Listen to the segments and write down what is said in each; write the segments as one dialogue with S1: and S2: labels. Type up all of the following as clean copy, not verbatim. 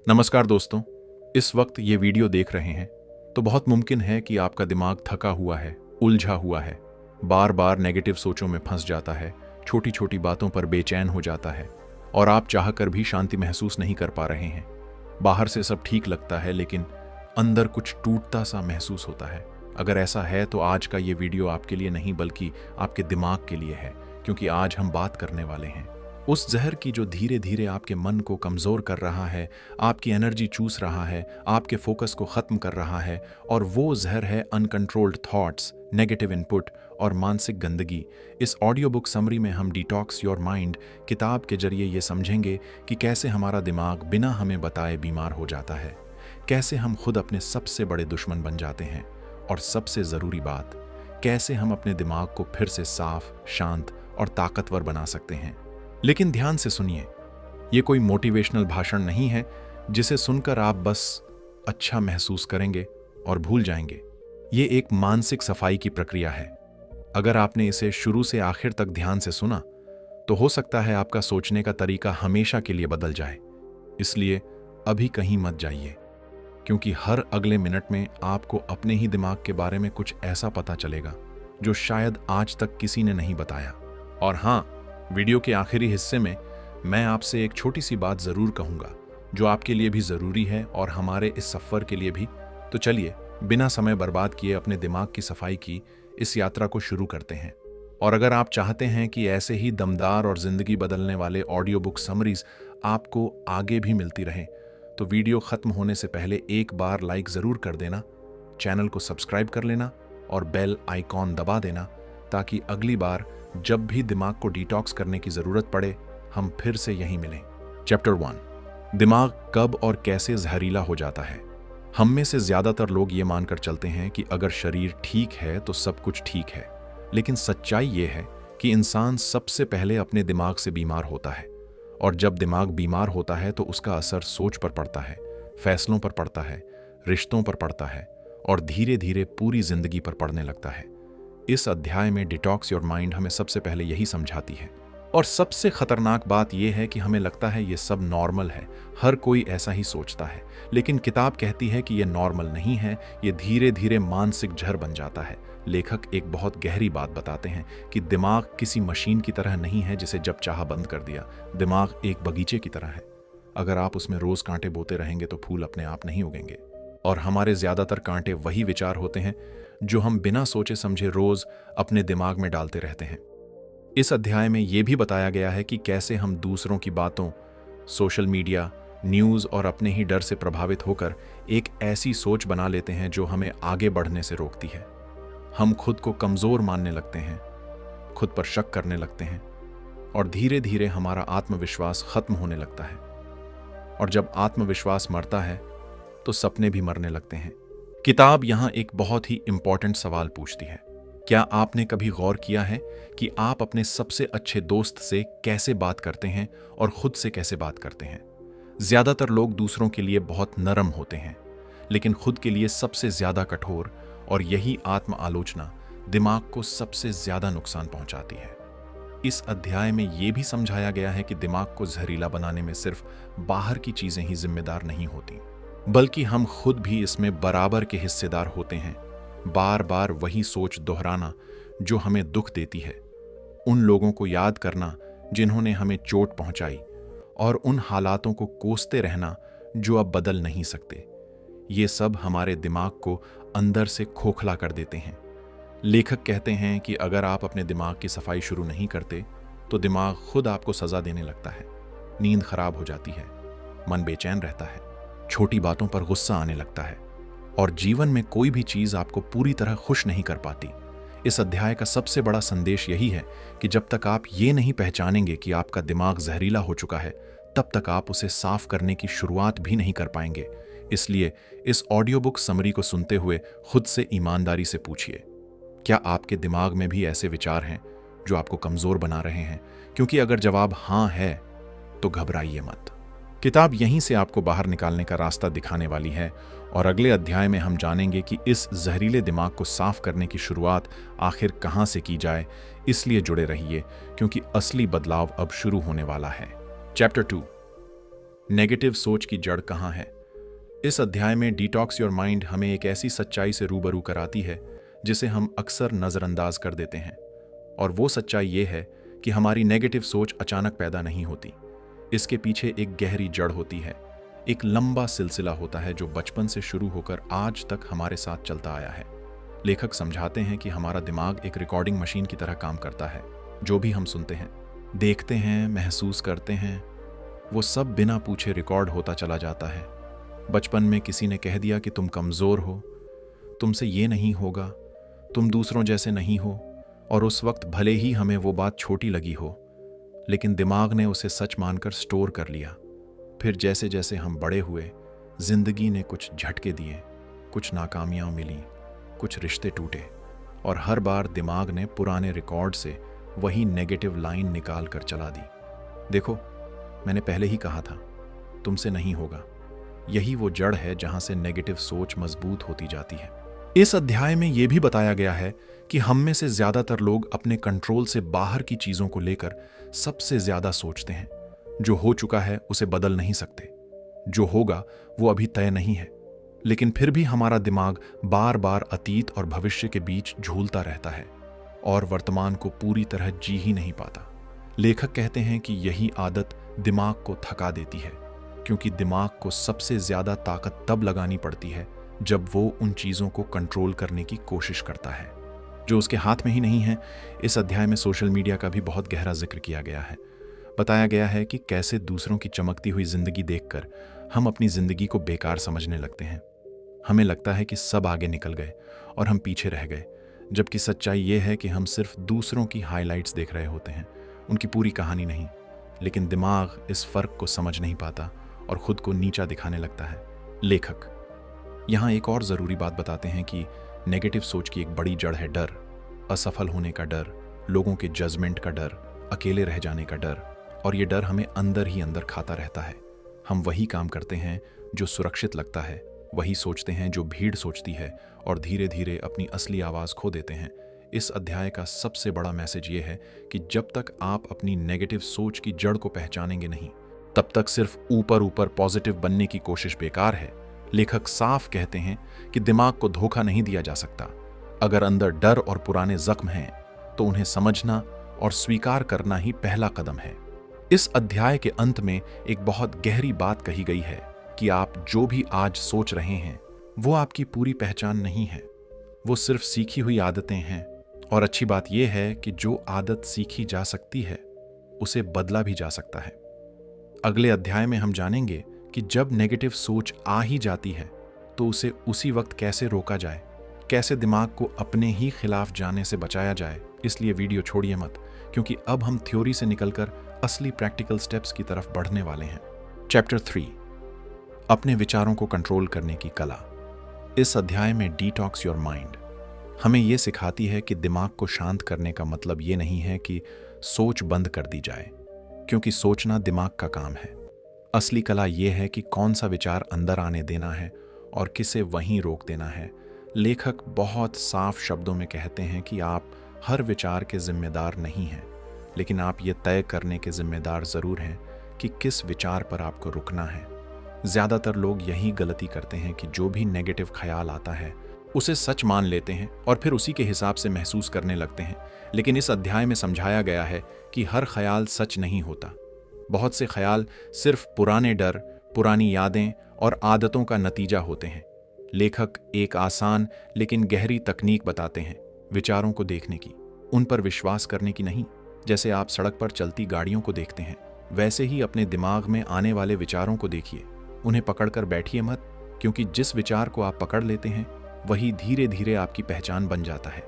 S1: नमस्कार दोस्तों। इस वक्त ये वीडियो देख रहे हैं तो बहुत मुमकिन है कि आपका दिमाग थका हुआ है, उलझा हुआ है, बार बार नेगेटिव सोचों में फंस जाता है, छोटी छोटी बातों पर बेचैन हो जाता है और आप चाहकर भी शांति महसूस नहीं कर पा रहे हैं। बाहर से सब ठीक लगता है लेकिन अंदर कुछ टूटता सा महसूस होता है। अगर ऐसा है तो आज का ये वीडियो आपके लिए नहीं बल्कि आपके दिमाग के लिए है, क्योंकि आज हम बात करने वाले हैं उस जहर की जो धीरे धीरे आपके मन को कमज़ोर कर रहा है, आपकी एनर्जी चूस रहा है, आपके फोकस को ख़त्म कर रहा है। और वो जहर है अनकंट्रोल्ड थॉट्स, नेगेटिव इनपुट और मानसिक गंदगी। इस ऑडियो बुक समरी में हम डिटॉक्स योर माइंड किताब के जरिए ये समझेंगे कि कैसे हमारा दिमाग बिना हमें बताए बीमार हो जाता है, कैसे हम खुद अपने सबसे बड़े दुश्मन बन जाते हैं और सबसे ज़रूरी बात, कैसे हम अपने दिमाग को फिर से साफ, शांत और ताकतवर बना सकते हैं। लेकिन ध्यान से सुनिए, ये कोई मोटिवेशनल भाषण नहीं है जिसे सुनकर आप बस अच्छा महसूस करेंगे और भूल जाएंगे। ये एक मानसिक सफाई की प्रक्रिया है। अगर आपने इसे शुरू से आखिर तक ध्यान से सुना तो हो सकता है आपका सोचने का तरीका हमेशा के लिए बदल जाए। इसलिए अभी कहीं मत जाइए, क्योंकि हर अगले मिनट में आपको अपने ही दिमाग के बारे में कुछ ऐसा पता चलेगा जो शायद आज तक किसी ने नहीं बताया। और हाँ, वीडियो के आखिरी हिस्से में मैं आपसे एक छोटी सी बात जरूर कहूंगा जो आपके लिए भी जरूरी है और हमारे इस सफर के लिए भी। तो चलिए बिना समय बर्बाद किए अपने दिमाग की सफाई की इस यात्रा को शुरू करते हैं। और अगर आप चाहते हैं कि ऐसे ही दमदार और जिंदगी बदलने वाले ऑडियो बुक समरीज आपको आगे भी मिलती रहे तो वीडियो खत्म होने से पहले एक बार लाइक जरूर कर देना, चैनल को सब्सक्राइब कर लेना और बेल आइकॉन दबा देना, ताकि अगली बार जब भी दिमाग को डिटॉक्स करने की जरूरत पड़े हम फिर से यहीं मिलें। चैप्टर 1, दिमाग कब और कैसे जहरीला हो जाता है। हम में से ज्यादातर लोग ये मानकर चलते हैं कि अगर शरीर ठीक है तो सब कुछ ठीक है, लेकिन सच्चाई ये है कि इंसान सबसे पहले अपने दिमाग से बीमार होता है। और जब दिमाग बीमार होता है तो उसका असर सोच पर पड़ता है, फैसलों पर पड़ता है, रिश्तों पर पड़ता है और धीरे धीरे पूरी जिंदगी पर पड़ने लगता है। इस अध्याय में डिटॉक्स योर माइंड हमें सबसे पहले यही समझाती है। और सबसे खतरनाक बात यह है कि हमें लगता है ये सब नॉर्मल है, हर कोई ऐसा ही सोचता है। लेकिन किताब कहती है कि ये नॉर्मल नहीं है, ये धीरे धीरे मानसिक जहर बन जाता है। लेखक एक बहुत गहरी बात बताते हैं कि दिमाग किसी मशीन की तरह नहीं है जिसे जब चाहा बंद कर दिया। दिमाग एक बगीचे की तरह है। अगर आप उसमें रोज कांटे बोते रहेंगे तो फूल अपने आप नहीं उगेंगे। और हमारे ज्यादातर कांटे वही विचार होते हैं जो हम बिना सोचे समझे रोज अपने दिमाग में डालते रहते हैं। इस अध्याय में यह भी बताया गया है कि कैसे हम दूसरों की बातों, सोशल मीडिया, न्यूज़ और अपने ही डर से प्रभावित होकर एक ऐसी सोच बना लेते हैं जो हमें आगे बढ़ने से रोकती है। हम खुद को कमज़ोर मानने लगते हैं, खुद पर शक करने लगते हैं और धीरे धीरे हमारा आत्मविश्वास खत्म होने लगता है। और जब आत्मविश्वास मरता है तो सपने भी मरने लगते हैं। किताब यहाँ एक बहुत ही इंपॉर्टेंट सवाल पूछती है, क्या आपने कभी गौर किया है कि आप अपने सबसे अच्छे दोस्त से कैसे बात करते हैं और खुद से कैसे बात करते हैं? ज्यादातर लोग दूसरों के लिए बहुत नरम होते हैं, लेकिन खुद के लिए सबसे ज्यादा कठोर, और यही आत्म आलोचना दिमाग को सबसे ज्यादा नुकसान पहुंचाती है। इस अध्याय में यह भी समझाया गया है कि दिमाग को जहरीला बनाने में सिर्फ बाहर की चीजें ही जिम्मेदार नहीं होती, बल्कि हम खुद भी इसमें बराबर के हिस्सेदार होते हैं। बार बार वही सोच दोहराना जो हमें दुख देती है, उन लोगों को याद करना जिन्होंने हमें चोट पहुंचाई, और उन हालातों को कोसते रहना जो अब बदल नहीं सकते, ये सब हमारे दिमाग को अंदर से खोखला कर देते हैं। लेखक कहते हैं कि अगर आप अपने दिमाग की सफाई शुरू नहीं करते तो दिमाग खुद आपको सजा देने लगता है। नींद खराब हो जाती है, मन बेचैन रहता है, छोटी बातों पर गुस्सा आने लगता है और जीवन में कोई भी चीज आपको पूरी तरह खुश नहीं कर पाती। इस अध्याय का सबसे बड़ा संदेश यही है कि जब तक आप ये नहीं पहचानेंगे कि आपका दिमाग जहरीला हो चुका है, तब तक आप उसे साफ करने की शुरुआत भी नहीं कर पाएंगे। इसलिए इस ऑडियो बुक समरी को सुनते हुए खुद से ईमानदारी से पूछिए, क्या आपके दिमाग में भी ऐसे विचार हैं जो आपको कमजोर बना रहे हैं? क्योंकि अगर जवाब हाँ है तो घबराइए मत। किताब यहीं से आपको बाहर निकालने का रास्ता दिखाने वाली है और अगले अध्याय में हम जानेंगे कि इस जहरीले दिमाग को साफ करने की शुरुआत आखिर कहां से की जाए। इसलिए जुड़े रहिए, क्योंकि असली बदलाव अब शुरू होने वाला है। चैप्टर 2, नेगेटिव सोच की जड़ कहाँ है? इस अध्याय में डिटॉक्स योर माइंड हमें एक ऐसी सच्चाई से रूबरू कराती है जिसे हम अक्सर नज़रअंदाज कर देते हैं। और वो सच्चाई ये है कि हमारी नेगेटिव सोच अचानक पैदा नहीं होती। इसके पीछे एक गहरी जड़ होती है, एक लंबा सिलसिला होता है जो बचपन से शुरू होकर आज तक हमारे साथ चलता आया है। लेखक समझाते हैं कि हमारा दिमाग एक रिकॉर्डिंग मशीन की तरह काम करता है। जो भी हम सुनते हैं, देखते हैं, महसूस करते हैं, वो सब बिना पूछे रिकॉर्ड होता चला जाता है। बचपन में किसी ने कह दिया कि तुम कमज़ोर हो, तुमसे ये नहीं होगा, तुम दूसरों जैसे नहीं हो, और उस वक्त भले ही हमें वो बात छोटी लगी हो, लेकिन दिमाग ने उसे सच मानकर स्टोर कर लिया। फिर जैसे जैसे हम बड़े हुए, जिंदगी ने कुछ झटके दिए, कुछ नाकामियां मिली, कुछ रिश्ते टूटे, और हर बार दिमाग ने पुराने रिकॉर्ड से वही नेगेटिव लाइन निकाल कर चला दी। देखो, मैंने पहले ही कहा था, तुमसे नहीं होगा। यही वो जड़ है जहां से नेगेटिव सोच मजबूत होती जाती है। इस अध्याय में यह भी बताया गया है कि हम में से ज्यादातर लोग अपने कंट्रोल से बाहर की चीजों को लेकर सबसे ज्यादा सोचते हैं। जो हो चुका है उसे बदल नहीं सकते, जो होगा वो अभी तय नहीं है, लेकिन फिर भी हमारा दिमाग बार बार अतीत और भविष्य के बीच झूलता रहता है और वर्तमान को पूरी तरह जी ही नहीं पाता। लेखक कहते हैं कि यही आदत दिमाग को थका देती है, क्योंकि दिमाग को सबसे ज्यादा ताकत तब लगानी पड़ती है जब वो उन चीजों को कंट्रोल करने की कोशिश करता है जो उसके हाथ में ही नहीं है। इस अध्याय में सोशल मीडिया का भी बहुत गहरा जिक्र किया गया है। बताया गया है कि कैसे दूसरों की चमकती हुई जिंदगी देखकर हम अपनी जिंदगी को बेकार समझने लगते हैं। हमें लगता है कि सब आगे निकल गए और हम पीछे रह गए, जबकि सच्चाई ये है कि हम सिर्फ दूसरों की हाइलाइट्स देख रहे होते हैं, उनकी पूरी कहानी नहीं। लेकिन दिमाग इस फर्क को समझ नहीं पाता और खुद को नीचा दिखाने लगता है। लेखक यहाँ एक और ज़रूरी बात बताते हैं कि नेगेटिव सोच की एक बड़ी जड़ है डर, असफल होने का डर, लोगों के जजमेंट का डर, अकेले रह जाने का डर। और ये डर हमें अंदर ही अंदर खाता रहता है। हम वही काम करते हैं जो सुरक्षित लगता है, वही सोचते हैं जो भीड़ सोचती है, और धीरे धीरे अपनी असली आवाज़ खो देते हैं। इस अध्याय का सबसे बड़ा मैसेज ये है कि जब तक आप अपनी नेगेटिव सोच की जड़ को पहचानेंगे नहीं, तब तक सिर्फ ऊपर ऊपर पॉजिटिव बनने की कोशिश बेकार है। लेखक साफ कहते हैं कि दिमाग को धोखा नहीं दिया जा सकता। अगर अंदर डर और पुराने जख्म हैं, तो उन्हें समझना और स्वीकार करना ही पहला कदम है। इस अध्याय के अंत में एक बहुत गहरी बात कही गई है कि आप जो भी आज सोच रहे हैं वो आपकी पूरी पहचान नहीं है, वो सिर्फ सीखी हुई आदतें हैं। और अच्छी बात यह है कि जो आदत सीखी जा सकती है उसे बदला भी जा सकता है। अगले अध्याय में हम जानेंगे कि जब नेगेटिव सोच आ ही जाती है तो उसे उसी वक्त कैसे रोका जाए, कैसे दिमाग को अपने ही खिलाफ जाने से बचाया जाए। इसलिए वीडियो छोड़िए मत, क्योंकि अब हम थ्योरी से निकलकर असली प्रैक्टिकल स्टेप्स की तरफ बढ़ने वाले हैं। चैप्टर 3, अपने विचारों को कंट्रोल करने की कला। इस अध्याय में डिटॉक्स योर माइंड हमें यह सिखाती है कि दिमाग को शांत करने का मतलब ये नहीं है कि सोच बंद कर दी जाए, क्योंकि सोचना दिमाग का काम है। असली कला यह है कि कौन सा विचार अंदर आने देना है और किसे वहीं रोक देना है। लेखक बहुत साफ शब्दों में कहते हैं कि आप हर विचार के जिम्मेदार नहीं हैं, लेकिन आप ये तय करने के जिम्मेदार ज़रूर हैं कि किस विचार पर आपको रुकना है। ज़्यादातर लोग यही गलती करते हैं कि जो भी नेगेटिव ख्याल आता है उसे सच मान लेते हैं और फिर उसी के हिसाब से महसूस करने लगते हैं। लेकिन इस अध्याय में समझाया गया है कि हर ख्याल सच नहीं होता। बहुत से ख्याल सिर्फ पुराने डर, पुरानी यादें और आदतों का नतीजा होते हैं। लेखक एक आसान लेकिन गहरी तकनीक बताते हैं विचारों को देखने की, उन पर विश्वास करने की नहीं। जैसे आप सड़क पर चलती गाड़ियों को देखते हैं, वैसे ही अपने दिमाग में आने वाले विचारों को देखिए। उन्हें पकड़कर बैठिए मत, क्योंकि जिस विचार को आप पकड़ लेते हैं वही धीरे धीरे आपकी पहचान बन जाता है।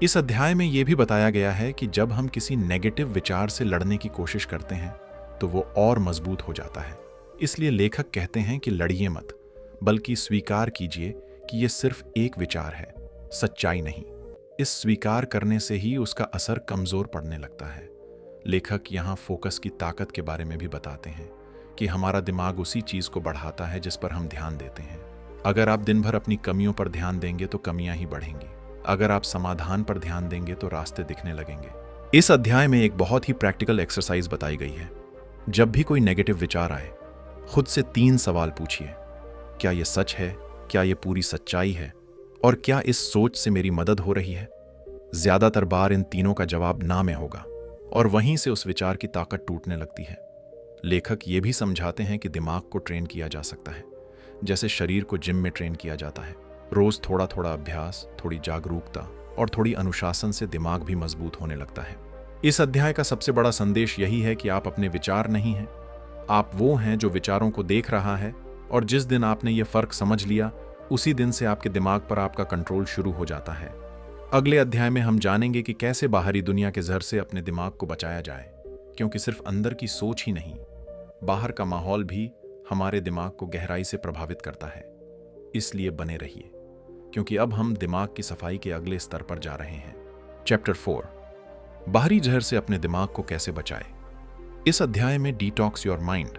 S1: इस अध्याय में यह भी बताया गया है कि जब हम किसी नेगेटिव विचार से लड़ने की कोशिश करते हैं तो वो और मजबूत हो जाता है। इसलिए लेखक कहते हैं कि लड़िए मत, बल्कि स्वीकार कीजिए कि यह सिर्फ एक विचार है, सच्चाई नहीं। इस स्वीकार करने से ही उसका असर कमजोर पड़ने लगता है। लेखक यहाँ फोकस की ताकत के बारे में भी बताते हैं कि हमारा दिमाग उसी चीज को बढ़ाता है जिस पर हम ध्यान देते हैं। अगर आप दिन भर अपनी कमियों पर ध्यान देंगे तो कमियां ही बढ़ेंगी। अगर आप समाधान पर ध्यान देंगे तो रास्ते दिखने लगेंगे। इस अध्याय में एक बहुत ही प्रैक्टिकल एक्सरसाइज बताई गई है। जब भी कोई नेगेटिव विचार आए, खुद से 3 सवाल पूछिए। क्या ये सच है? क्या ये पूरी सच्चाई है? और क्या इस सोच से मेरी मदद हो रही है? ज्यादातर बार इन तीनों का जवाब ना में होगा और वहीं से उस विचार की ताकत टूटने लगती है। लेखक ये भी समझाते हैं कि दिमाग को ट्रेन किया जा सकता है, जैसे शरीर को जिम में ट्रेन किया जाता है। रोज थोड़ा थोड़ा अभ्यास, थोड़ी जागरूकता और थोड़ी अनुशासन से दिमाग भी मजबूत होने लगता है। इस अध्याय का सबसे बड़ा संदेश यही है कि आप अपने विचार नहीं हैं, आप वो हैं जो विचारों को देख रहा है। और जिस दिन आपने ये फर्क समझ लिया, उसी दिन से आपके दिमाग पर आपका कंट्रोल शुरू हो जाता है। अगले अध्याय में हम जानेंगे कि कैसे बाहरी दुनिया के जहर से अपने दिमाग को बचाया जाए, क्योंकि सिर्फ अंदर की सोच ही नहीं, बाहर का माहौल भी हमारे दिमाग को गहराई से प्रभावित करता है। इसलिए बने रहिए, क्योंकि अब हम दिमाग की सफाई के अगले स्तर पर जा रहे हैं। चैप्टर 4, बाहरी जहर से अपने दिमाग को कैसे बचाए। इस अध्याय में डिटॉक्स योर माइंड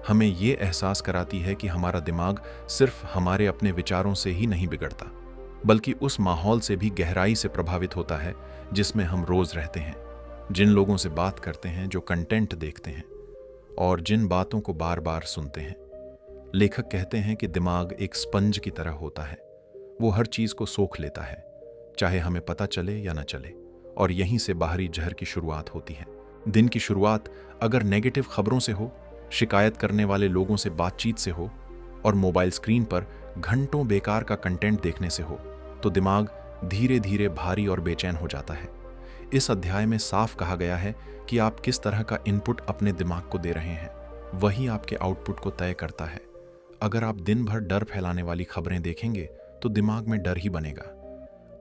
S1: हमें यह एहसास कराती है कि हमारा दिमाग सिर्फ हमारे अपने विचारों से ही नहीं बिगड़ता, बल्कि उस माहौल से भी गहराई से प्रभावित होता है जिसमें हम रोज रहते हैं, जिन लोगों से बात करते हैं, जो कंटेंट देखते हैं और जिन बातों को बार बार सुनते हैं। लेखक कहते हैं कि दिमाग एक स्पंज की तरह होता है, वो हर चीज को सोख लेता है, चाहे हमें पता चले या न चले, और यहीं से बाहरी जहर की शुरुआत होती है। दिन की शुरुआत अगर नेगेटिव खबरों से हो, शिकायत करने वाले लोगों से बातचीत से हो और मोबाइल स्क्रीन पर घंटों बेकार का कंटेंट देखने से हो, तो दिमाग धीरे धीरे भारी और बेचैन हो जाता है। इस अध्याय में साफ कहा गया है कि आप किस तरह का इनपुट अपने दिमाग को दे रहे हैं, वही आपके आउटपुट को तय करता है। अगर आप दिन भर डर फैलाने वाली खबरें देखेंगे तो दिमाग में डर ही बनेगा।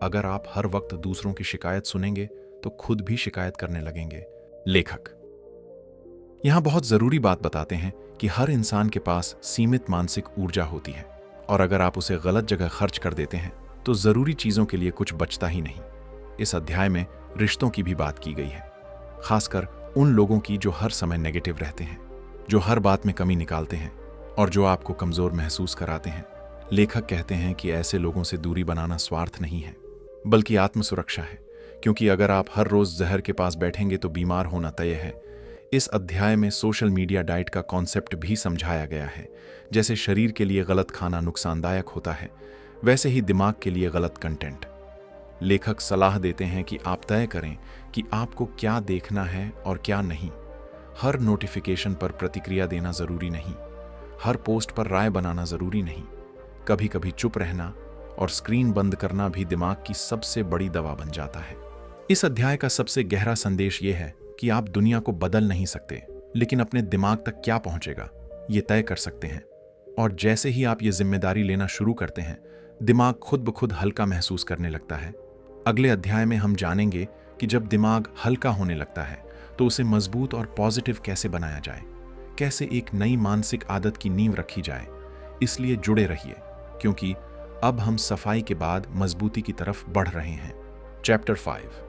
S1: अगर आप हर वक्त दूसरों की शिकायत सुनेंगे तो खुद भी शिकायत करने लगेंगे। लेखक यहां बहुत जरूरी बात बताते हैं कि हर इंसान के पास सीमित मानसिक ऊर्जा होती है, और अगर आप उसे गलत जगह खर्च कर देते हैं तो जरूरी चीजों के लिए कुछ बचता ही नहीं। इस अध्याय में रिश्तों की भी बात की गई है, खासकर उन लोगों की जो हर समय नेगेटिव रहते हैं, जो हर बात में कमी निकालते हैं और जो आपको कमजोर महसूस कराते हैं। लेखक कहते हैं कि ऐसे लोगों से दूरी बनाना स्वार्थ नहीं है, बल्कि आत्मसुरक्षा है, क्योंकि अगर आप हर रोज जहर के पास बैठेंगे तो बीमार होना तय है। इस अध्याय में सोशल मीडिया डाइट का कॉन्सेप्ट भी समझाया गया है। जैसे शरीर के लिए गलत खाना नुकसानदायक होता है, वैसे ही दिमाग के लिए गलत कंटेंट। लेखक सलाह देते हैं कि आप तय करें कि आपको क्या देखना है और क्या नहीं। हर नोटिफिकेशन पर प्रतिक्रिया देना जरूरी नहीं, हर पोस्ट पर राय बनाना जरूरी नहीं। कभी कभी चुप रहना और स्क्रीन बंद करना भी दिमाग की सबसे बड़ी दवा बन जाता है। इस अध्याय का सबसे गहरा संदेश यह है कि आप दुनिया को बदल नहीं सकते, लेकिन अपने दिमाग तक क्या पहुंचेगा ये तय कर सकते हैं। और जैसे ही आप ये जिम्मेदारी लेना शुरू करते हैं, दिमाग खुद ब खुद हल्का महसूस करने लगता है। अगले अध्याय में हम जानेंगे कि जब दिमाग हल्का होने लगता है तो उसे मजबूत और पॉजिटिव कैसे बनाया जाए, कैसे एक नई मानसिक आदत की नींव रखी जाए। इसलिए जुड़े रहिए, क्योंकि अब हम सफाई के बाद मजबूती की तरफ बढ़ रहे हैं। चैप्टर 5,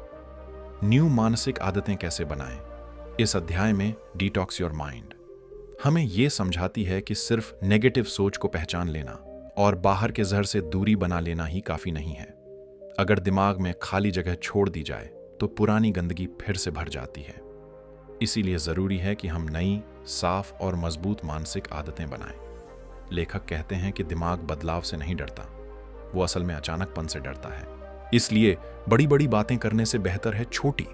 S1: न्यू मानसिक आदतें कैसे बनाएं। इस अध्याय में डिटॉक्स योर माइंड हमें यह समझाती है कि सिर्फ नेगेटिव सोच को पहचान लेना और बाहर के जहर से दूरी बना लेना ही काफी नहीं है। अगर दिमाग में खाली जगह छोड़ दी जाए तो पुरानी गंदगी फिर से भर जाती है। इसीलिए जरूरी है कि हम नई, साफ और मजबूत मानसिक आदतें बनाएं। लेखक कहते हैं कि दिमाग बदलाव से नहीं डरता, वो असल में अचानकपन से डरता है। इसलिए बड़ी बड़ी बातें करने से बेहतर है छोटी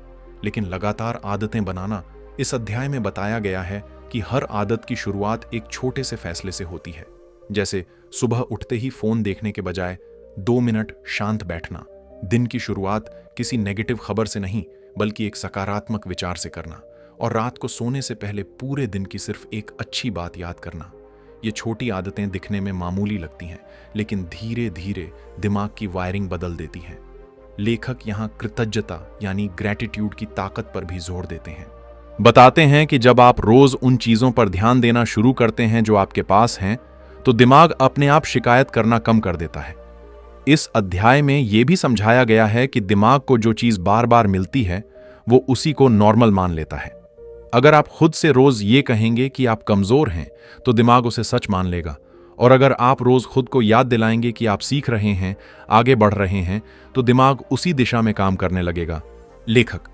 S1: लेकिन लगातार आदतें बनाना। इस अध्याय में बताया गया है कि हर आदत की शुरुआत एक छोटे से फैसले से होती है, जैसे सुबह उठते ही फोन देखने के बजाय 2 मिनट शांत बैठना, दिन की शुरुआत किसी नेगेटिव खबर से नहीं बल्कि एक सकारात्मक विचार से करना, और रात को सोने से पहले पूरे दिन की सिर्फ एक अच्छी बात याद करना। ये छोटी आदतें दिखने में मामूली लगती हैं, लेकिन धीरे धीरे दिमाग की वायरिंग बदल देती हैं। लेखक यहाँ कृतज्ञता यानी ग्रैटिट्यूड की ताकत पर भी जोर देते हैं। बताते हैं कि जब आप रोज उन चीजों पर ध्यान देना शुरू करते हैं जो आपके पास हैं, तो दिमाग अपने आप शिकायत करना कम कर देता है। इस अध्याय में यह भी समझाया गया है कि दिमाग को जो चीज बार बार मिलती है वो उसी को नॉर्मल मान लेता है। अगर आप खुद से रोज ये कहेंगे कि आप कमजोर हैं तो दिमाग उसे सच मान लेगा, और अगर आप रोज खुद को याद दिलाएंगे कि आप सीख रहे हैं, आगे बढ़ रहे हैं, तो दिमाग उसी दिशा में काम करने लगेगा। लेखक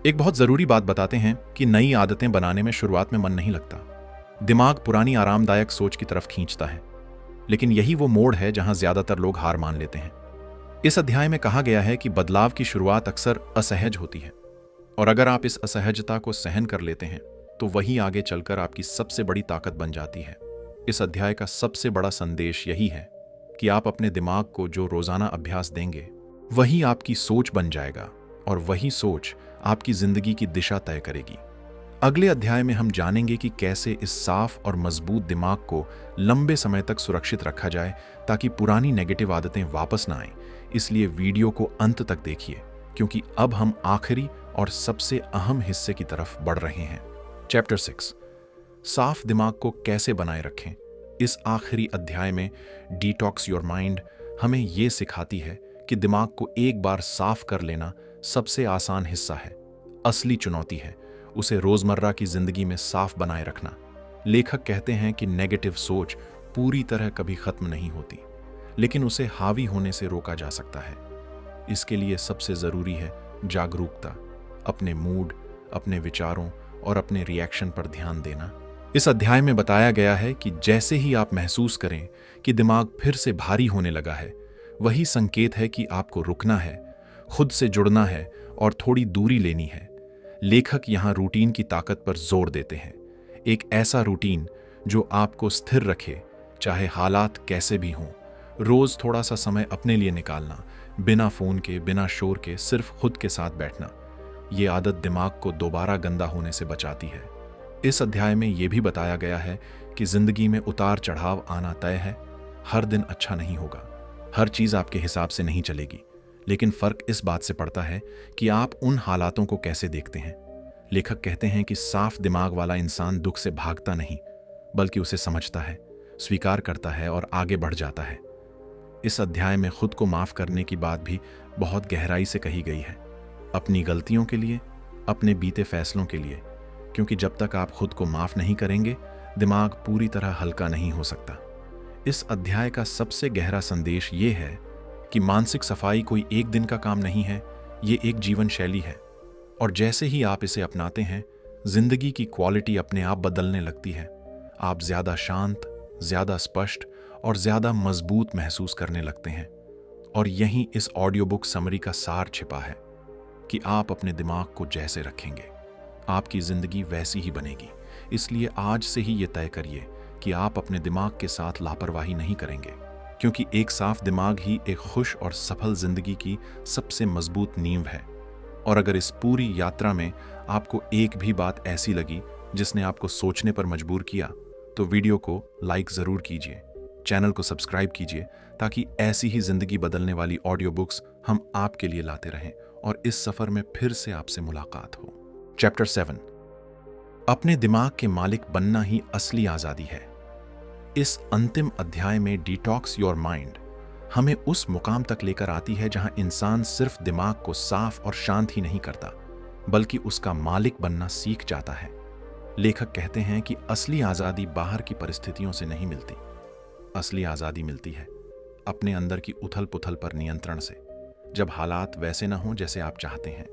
S1: एक बहुत जरूरी बात बताते हैं कि नई आदतें बनाने में शुरुआत में मन नहीं लगता। दिमाग पुरानी आरामदायक सोच की तरफ खींचता है, लेकिन यही वो मोड़ है जहां ज्यादातर लोग हार मान लेते हैं। इस अध्याय में कहा गया है कि बदलाव की शुरुआत अक्सर असहज होती है, और अगर आप इस असहजता को सहन कर लेते हैं तो वही आगे चलकर आपकी सबसे बड़ी ताकत बन जाती है। इस अध्याय का सबसे बड़ा संदेश यही है कि आप अपने दिमाग को जो रोजाना अभ्यास देंगे वही आपकी सोच बन जाएगा, और वही सोच आपकी जिंदगी की दिशा तय करेगी। अगले अध्याय में हम जानेंगे कि कैसे इस साफ और मजबूत दिमाग को लंबे समय तक सुरक्षित रखा जाए ताकि पुरानी नेगेटिव आदतें वापस ना आएं। इसलिए वीडियो को अंत तक देखिए, क्योंकि अब हम आखिरी और सबसे अहम हिस्से की तरफ बढ़ रहे हैं। चैप्टर 6, साफ दिमाग को कैसे बनाए रखें। इस आखिरी अध्याय में डिटॉक्स योर माइंड हमें यह सिखाती है कि दिमाग को एक बार साफ कर लेना सबसे आसान हिस्सा है। असली चुनौती है उसे रोजमर्रा की जिंदगी में साफ बनाए रखना। लेखक कहते हैं कि नेगेटिव सोच पूरी तरह कभी खत्म नहीं होती, लेकिन उसे हावी होने से रोका जा सकता है। इसके लिए सबसे जरूरी है जागरूकता, अपने मूड, अपने विचारों और अपने रिएक्शन पर ध्यान देना। इस अध्याय में बताया गया है कि जैसे ही आप महसूस करें कि दिमाग फिर से भारी होने लगा है, वही संकेत है कि आपको रुकना है, खुद से जुड़ना है और थोड़ी दूरी लेनी है। लेखक यहाँ रूटीन की ताकत पर जोर देते हैं, एक ऐसा रूटीन जो आपको स्थिर रखे, चाहे हालात कैसे भी हों। रोज थोड़ा सा समय अपने लिए निकालना, बिना फोन के, बिना शोर के, सिर्फ खुद के साथ बैठना। ये आदत दिमाग को दोबारा गंदा होने से बचाती है। इस अध्याय में यह भी बताया गया है कि जिंदगी में उतार चढ़ाव आना तय है। हर दिन अच्छा नहीं होगा, हर चीज आपके हिसाब से नहीं चलेगी, लेकिन फर्क इस बात से पड़ता है कि आप उन हालातों को कैसे देखते हैं। लेखक कहते हैं कि साफ दिमाग वाला इंसान दुख से भागता नहीं, बल्कि उसे समझता है, स्वीकार करता है और आगे बढ़ जाता है। इस अध्याय में खुद को माफ करने की बात भी बहुत गहराई से कही गई है, अपनी गलतियों के लिए, अपने बीते फैसलों के लिए, क्योंकि जब तक आप खुद को माफ नहीं करेंगे, दिमाग पूरी तरह हल्का नहीं हो सकता। इस अध्याय का सबसे गहरा संदेश ये है कि मानसिक सफाई कोई एक दिन का काम नहीं है, ये एक जीवन शैली है, और जैसे ही आप इसे अपनाते हैं, जिंदगी की क्वालिटी अपने आप बदलने लगती है। आप ज्यादा शांत, ज्यादा स्पष्ट और ज्यादा मजबूत महसूस करने लगते हैं। और यहीं इस ऑडियो बुक समरी का सार छिपा है कि आप अपने दिमाग को जैसे रखेंगे, आपकी जिंदगी वैसी ही बनेगी। इसलिए आज से ही ये तय करिए कि आप अपने दिमाग के साथ लापरवाही नहीं करेंगे, क्योंकि एक साफ दिमाग ही एक खुश और सफल जिंदगी की सबसे मजबूत नींव है। और अगर इस पूरी यात्रा में आपको एक भी बात ऐसी लगी जिसने आपको सोचने पर मजबूर किया, तो वीडियो को लाइक जरूर कीजिए, चैनल को सब्सक्राइब कीजिए, ताकि ऐसी ही जिंदगी बदलने वाली ऑडियो बुक्स हम आपके लिए लाते रहें और इस सफर में फिर से आपसे मुलाकात हो। चैप्टर 7, अपने दिमाग के मालिक बनना ही असली आजादी है। इस अंतिम अध्याय में डिटॉक्स योर माइंड हमें उस मुकाम तक लेकर आती है जहां इंसान सिर्फ दिमाग को साफ और शांत ही नहीं करता, बल्कि उसका मालिक बनना सीख जाता है। लेखक कहते हैं कि असली आजादी बाहर की परिस्थितियों से नहीं मिलती, असली आजादी मिलती है अपने अंदर की उथल पुथल पर नियंत्रण से, जब हालात वैसे ना हों जैसे आप चाहते हैं।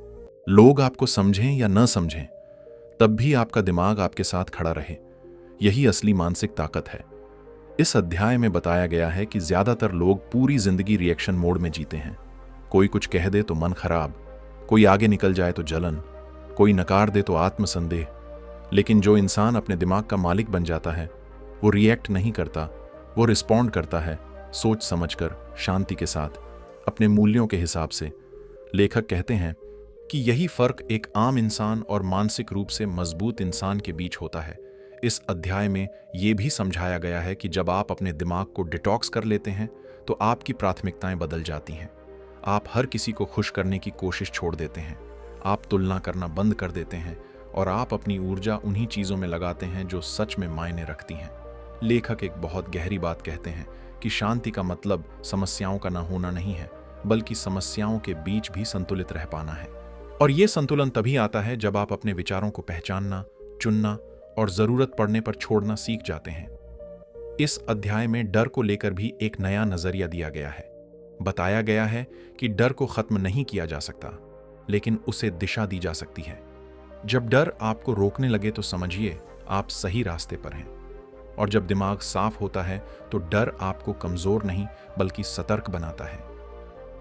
S1: लोग आपको समझें या न समझें, तब भी आपका दिमाग आपके साथ खड़ा रहे, यही असली मानसिक ताकत है। इस अध्याय में बताया गया है कि ज्यादातर लोग पूरी जिंदगी रिएक्शन मोड में जीते हैं। कोई कुछ कह दे तो मन खराब, कोई आगे निकल जाए तो जलन, कोई नकार दे तो आत्मसंदेह। लेकिन जो इंसान अपने दिमाग का मालिक बन जाता है, वो रिएक्ट नहीं करता, वो रिस्पॉन्ड करता है, सोच समझकर, शांति के साथ, अपने मूल्यों के हिसाब से। लेखक कहते हैं कि यही फर्क एक आम इंसान और मानसिक रूप से मजबूत इंसान के बीच होता है। इस अध्याय में यह भी समझाया गया है कि जब आप अपने दिमाग को डिटॉक्स कर लेते हैं, तो आपकी प्राथमिकताएं बदल जाती हैं। आप हर किसी को खुश करने की कोशिश छोड़ देते हैं, आप तुलना करना बंद कर देते हैं, और आप अपनी ऊर्जा उन्हीं चीजों में लगाते हैं जो सच में मायने रखती हैं। लेखक एक बहुत गहरी बात कहते हैं कि शांति का मतलब समस्याओं का न होना नहीं है, बल्कि समस्याओं के बीच भी संतुलित रह पाना है। और यह संतुलन तभी आता है जब आप अपने विचारों को पहचानना, चुनना और जरूरत पड़ने पर छोड़ना सीख जाते हैं। इस अध्याय में डर को लेकर भी एक नया नजरिया दिया गया है। बताया गया है कि डर को खत्म नहीं किया जा सकता, लेकिन उसे दिशा दी जा सकती है। जब डर आपको रोकने लगे तो समझिए आप सही रास्ते पर हैं। और जब दिमाग साफ होता है तो डर आपको कमजोर नहीं बल्कि सतर्क बनाता है।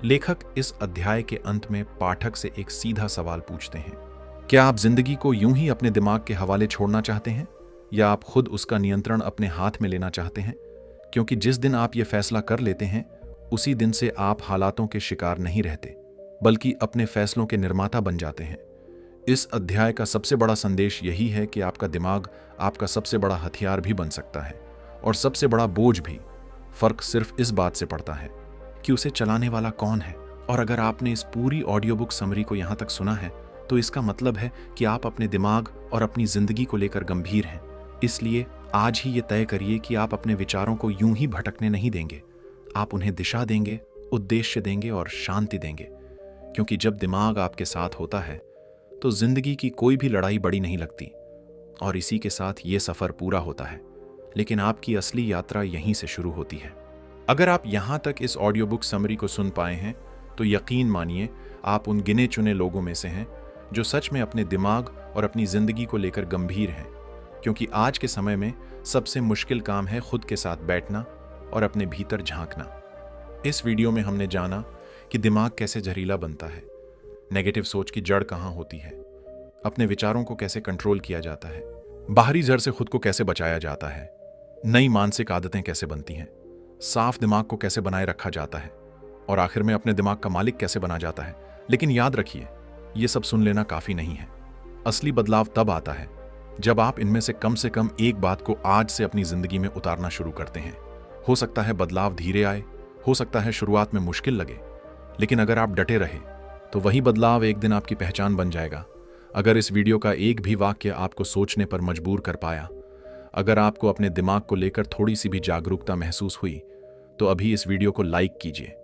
S1: लेखक इस अध्याय के अंत में पाठक से एक सीधा सवाल पूछते हैं, क्या आप जिंदगी को यूं ही अपने दिमाग के हवाले छोड़ना चाहते हैं या आप खुद उसका नियंत्रण अपने हाथ में लेना चाहते हैं? क्योंकि जिस दिन आप ये फैसला कर लेते हैं उसी दिन से आप हालातों के शिकार नहीं रहते बल्कि अपने फैसलों के निर्माता बन जाते हैं। इस अध्याय का सबसे बड़ा संदेश यही है कि आपका दिमाग आपका सबसे बड़ा हथियार भी बन सकता है और सबसे बड़ा बोझ भी। फर्क सिर्फ इस बात से पड़ता है कि उसे चलाने वाला कौन है। और अगर आपने इस पूरी ऑडियो बुक समरी को यहां तक सुना है तो इसका मतलब है कि आप अपने दिमाग और अपनी जिंदगी को लेकर गंभीर हैं। इसलिए आज ही ये तय करिए कि आप अपने विचारों को यूं ही भटकने नहीं देंगे। आप उन्हें दिशा देंगे, उद्देश्य देंगे और शांति देंगे। क्योंकि जब दिमाग आपके साथ होता है तो जिंदगी की कोई भी लड़ाई बड़ी नहीं लगती और इसी के साथ ये सफर पूरा होता है। लेकिन आपकी असली यात्रा यहीं से शुरू होती है। अगर आप यहां तक इस ऑडियो बुक समरी को सुन पाए हैं तो यकीन मानिए आप उन गिने चुने लोगों में से हैं जो सच में अपने दिमाग और अपनी जिंदगी को लेकर गंभीर हैं। क्योंकि आज के समय में सबसे मुश्किल काम है खुद के साथ बैठना और अपने भीतर झांकना। इस वीडियो में हमने जाना कि दिमाग कैसे जहरीला बनता है, नेगेटिव सोच की जड़ कहां होती है, अपने विचारों को कैसे कंट्रोल किया जाता है, बाहरी जहर से खुद को कैसे बचाया जाता है, नई मानसिक आदतें कैसे बनती हैं, साफ दिमाग को कैसे बनाए रखा जाता है और आखिर में अपने दिमाग का मालिक कैसे बना जाता है। लेकिन याद रखिए, ये सब सुन लेना काफी नहीं है। असली बदलाव तब आता है जब आप इनमें से कम एक बात को आज से अपनी जिंदगी में उतारना शुरू करते हैं। हो सकता है बदलाव धीरे आए, हो सकता है शुरुआत में मुश्किल लगे, लेकिन अगर आप डटे रहे तो वही बदलाव एक दिन आपकी पहचान बन जाएगा। अगर इस वीडियो का एक भी वाक्य आपको सोचने पर मजबूर कर पाया, अगर आपको अपने दिमाग को लेकर थोड़ी सी भी जागरूकता महसूस हुई, तो अभी इस वीडियो को लाइक कीजिए,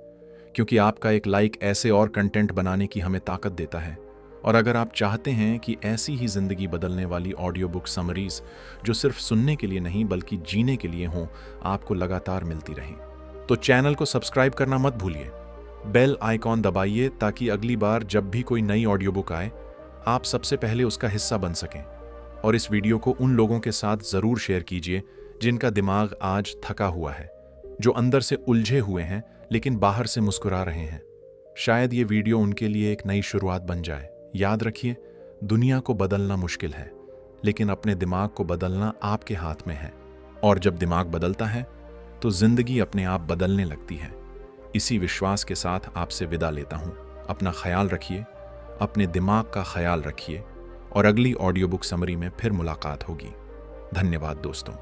S1: क्योंकि आपका एक लाइक ऐसे और कंटेंट बनाने की हमें ताकत देता है। और अगर आप चाहते हैं कि ऐसी ही जिंदगी बदलने वाली ऑडियो बुक समरीज जो सिर्फ सुनने के लिए नहीं बल्कि जीने के लिए हों, आपको लगातार मिलती रहें, तो चैनल को सब्सक्राइब करना मत भूलिए। बेल आइकॉन दबाइए ताकि अगली बार जब भी कोई नई ऑडियो बुक आए आप सबसे पहले उसका हिस्सा बन सकें। और इस वीडियो को उन लोगों के साथ जरूर शेयर कीजिए जिनका दिमाग आज थका हुआ है, जो अंदर से उलझे हुए हैं लेकिन बाहर से मुस्कुरा रहे हैं। शायद ये वीडियो उनके लिए एक नई शुरुआत बन जाए। याद रखिए, दुनिया को बदलना मुश्किल है, लेकिन अपने दिमाग को बदलना आपके हाथ में है। और जब दिमाग बदलता है तो जिंदगी अपने आप बदलने लगती है। इसी विश्वास के साथ आपसे विदा लेता हूं। अपना ख्याल रखिए, अपने दिमाग का ख्याल रखिए और अगली ऑडियो बुक समरी में फिर मुलाकात होगी। धन्यवाद दोस्तों।